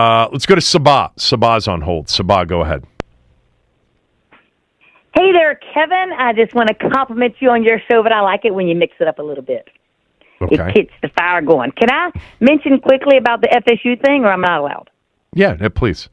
Let's go to Sabah. Sabah's on hold. Sabah, go ahead. Hey there, Kevin. I just want to compliment you on your show, but I like it when you mix it up a little bit. Okay. It keeps the fire going. Can I mention quickly about the FSU thing, or I'm not allowed? Yeah, please.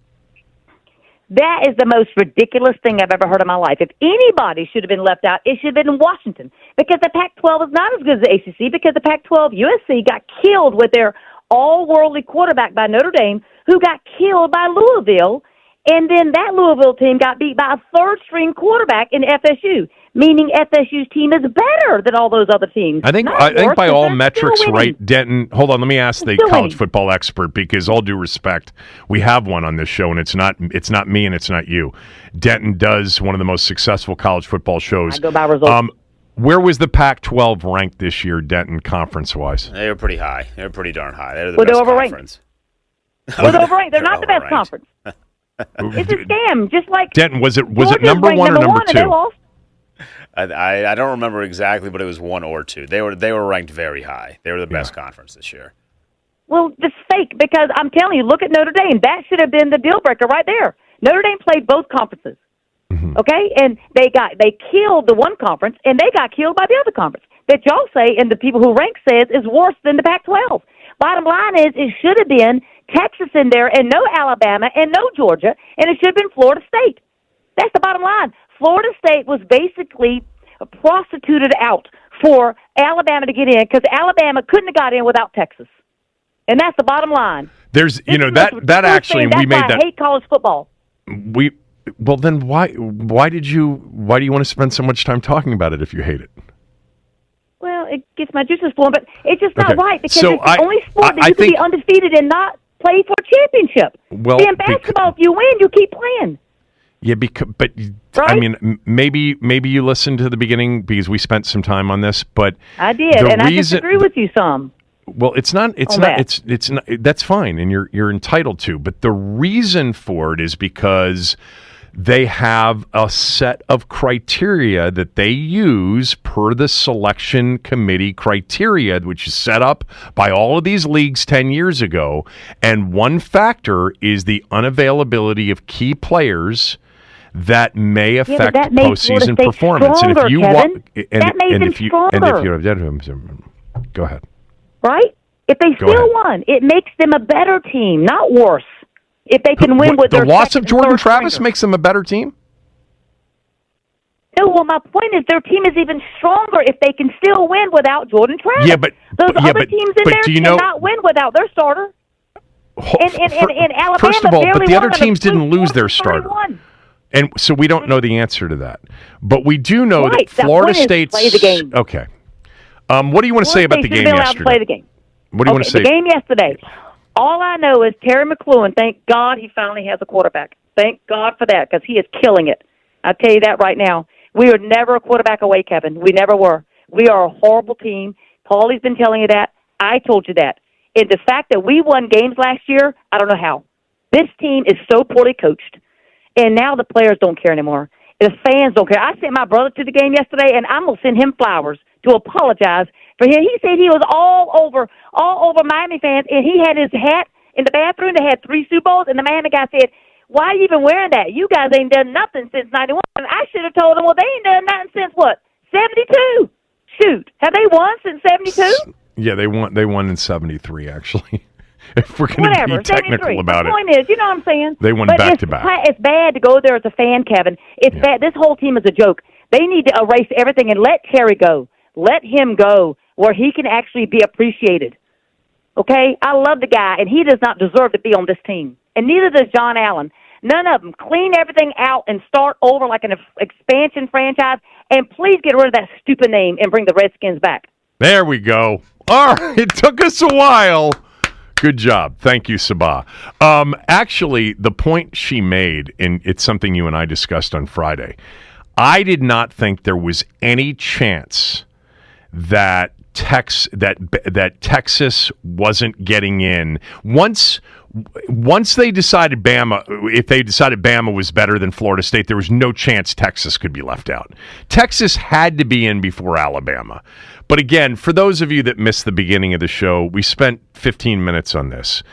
That is the most ridiculous thing I've ever heard in my life. If anybody should have been left out, it should have been Washington, because the Pac-12 is not as good as the ACC, because the Pac-12 USC got killed with their all-worldly quarterback by Notre Dame, who got killed by Louisville, and then that Louisville team got beat by a third-string quarterback in FSU, meaning FSU's team is better than all those other teams. I think by all metrics, right, Denton? Hold on, let me ask the college football expert, because all due respect, we have one on this show, and it's not me and it's not you. Denton does one of the most successful college football shows. I go by results. Where was the Pac-12 ranked this year, Denton, conference-wise? They were pretty high. They were pretty darn high. They're the Well, best they're overranked. conference. Well, they're overranked. They're not the best conference. It's a scam, just like Denton, was it Georgia's number ranked one or number and they two? lost. I don't remember exactly, but it was 1 or 2. They were ranked very high. They were the best conference this year. Well, it's fake, because I'm telling you, look at Notre Dame. That should have been the deal breaker right there. Notre Dame played both conferences. Okay, and they killed the one conference, and they got killed by the other conference that y'all say, and the people who rank says is worse than the Pac-12. Bottom line is, it should have been Texas in there, and no Alabama, and no Georgia, and it should have been Florida State. That's the bottom line. Florida State was basically prostituted out for Alabama to get in, because Alabama couldn't have got in without Texas, and that's the bottom line. There's, that actually, we made that. I hate college football. Well, then why do you want to spend so much time talking about it if you hate it? Well, it gets my juices flowing, but it's just not right, because So it's the only sport that you can be undefeated and not play for a championship. Well, in basketball, if you win, you keep playing. Yeah, but right? I mean, maybe you listened to the beginning, because we spent some time on this, but I did, and I disagree with you some. Well, it's not. That's fine, and you're entitled to. But the reason for it is because they have a set of criteria that they use per the selection committee criteria, which is set up by all of these leagues 10 years ago. And one factor is the unavailability of key players that may affect postseason performance. Stronger, and if you Kevin. That made them stronger. Go ahead. Right? If they still won, it makes them a better team, not worse. If they can win with the their loss of Jordan Travis stringer. makes them a better team? No, well, my point is their team is even stronger if they can still win without Jordan Travis. Yeah, but those other teams in there cannot win without their starter. And Alabama, first of all, but the other won teams didn't lose their starter. 31. And so we don't know the answer to that. But we do know Right, that Florida that point is State's... play the game. Okay. What do you want to say about the game yesterday? Play the game. What do you want to say? The game yesterday. All I know is Terry McLuhan, thank God he finally has a quarterback. Thank God for that, because he is killing it. I'll tell you that right now. We are never a quarterback away, Kevin. We never were. We are a horrible team. Paulie's been telling you that. I told you that. And the fact that we won games last year, I don't know how. This team is so poorly coached, and now the players don't care anymore. The fans don't care. I sent my brother to the game yesterday, and I'm going to send him flowers to apologize for him. He said he was all over Miami fans, and he had his hat in the bathroom that had 3 Super Bowls, and the Miami guy said, "Why are you even wearing that? You guys ain't done nothing since 91. And I should have told him, well, they ain't done nothing since what? 72. Shoot. Have they won since 72? Yeah, they won in 73, actually. If we're going to be technical about the point is, you know what I'm saying? They won back-to-back. It's bad to go there as a fan, Kevin. It's bad. This whole team is a joke. They need to erase everything and let Terry go. Let him go where he can actually be appreciated. Okay? I love the guy, and he does not deserve to be on this team. And neither does John Allen. None of them. Clean everything out and start over like an expansion franchise, and please get rid of that stupid name and bring the Redskins back. There we go. All right. It took us a while. Good job. Thank you, Sabah. Actually, the point she made, and it's something you and I discussed on Friday, I did not think there was any chance that Texas wasn't getting in. Once once they decided if they decided Bama was better than Florida State, there was no chance Texas could be left out. Texas had to be in before Alabama. But again, for those of you that missed the beginning of the show, we spent 15 minutes on this.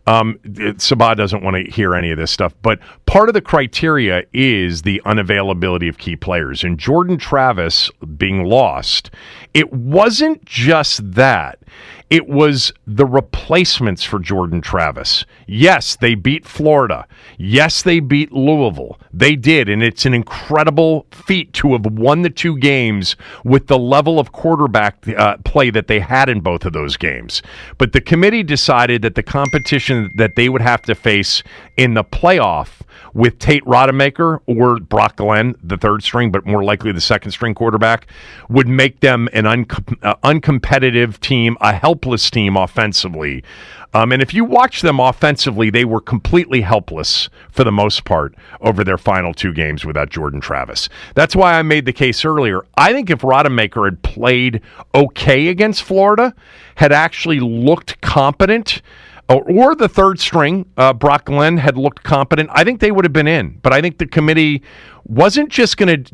Sabah doesn't want to hear any of this stuff, but part of the criteria is the unavailability of key players. And Jordan Travis being lost, it wasn't just that. It was the replacements for Jordan Travis. Yes, they beat Florida. Yes, they beat Louisville. They did, and it's an incredible feat to have won the 2 games with the level of quarterback play that they had in both of those games. But the committee decided that the competition that they would have to face in the playoff with Tate Rodemaker or Brock Glenn, the 3rd string, but more likely the 2nd string quarterback, would make them an uncompetitive team, a helpless team offensively. And if you watch them offensively, they were completely helpless for the most part over their final 2 games without Jordan Travis. That's why I made the case earlier. I think if Rodemaker had played okay against Florida, had actually looked competent, or the 3rd string, Brock Glenn, had looked competent, I think they would have been in. But I think the committee wasn't going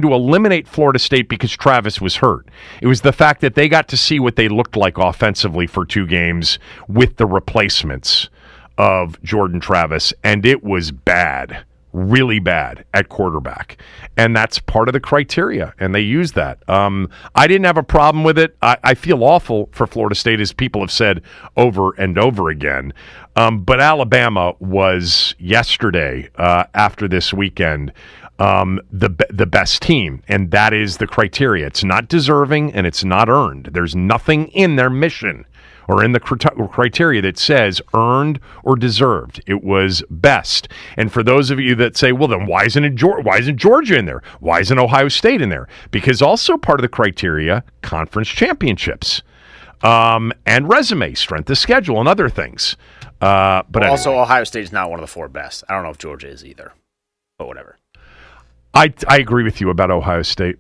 to eliminate Florida State because Travis was hurt. It was the fact that they got to see what they looked like offensively for 2 games with the replacements of Jordan Travis, and it was bad. Really bad at quarterback. And that's part of the criteria, and they use that. I didn't have a problem with it. I feel awful for Florida State, as people have said over and over again. But Alabama was yesterday, after this weekend, the best team, and that is the criteria. It's not deserving, and it's not earned. There's nothing in their mission or in the criteria that says earned or deserved. It was best. And for those of you that say, well, then why isn't Georgia in there? Why isn't Ohio State in there? Because also part of the criteria, conference championships, and resume, strength of schedule, and other things. But also, anyway. Ohio State is not one of the 4 best. I don't know if Georgia is either, but whatever. I agree with you about Ohio State.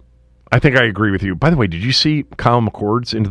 I think I agree with you. By the way, did you see Kyle McCord's Into the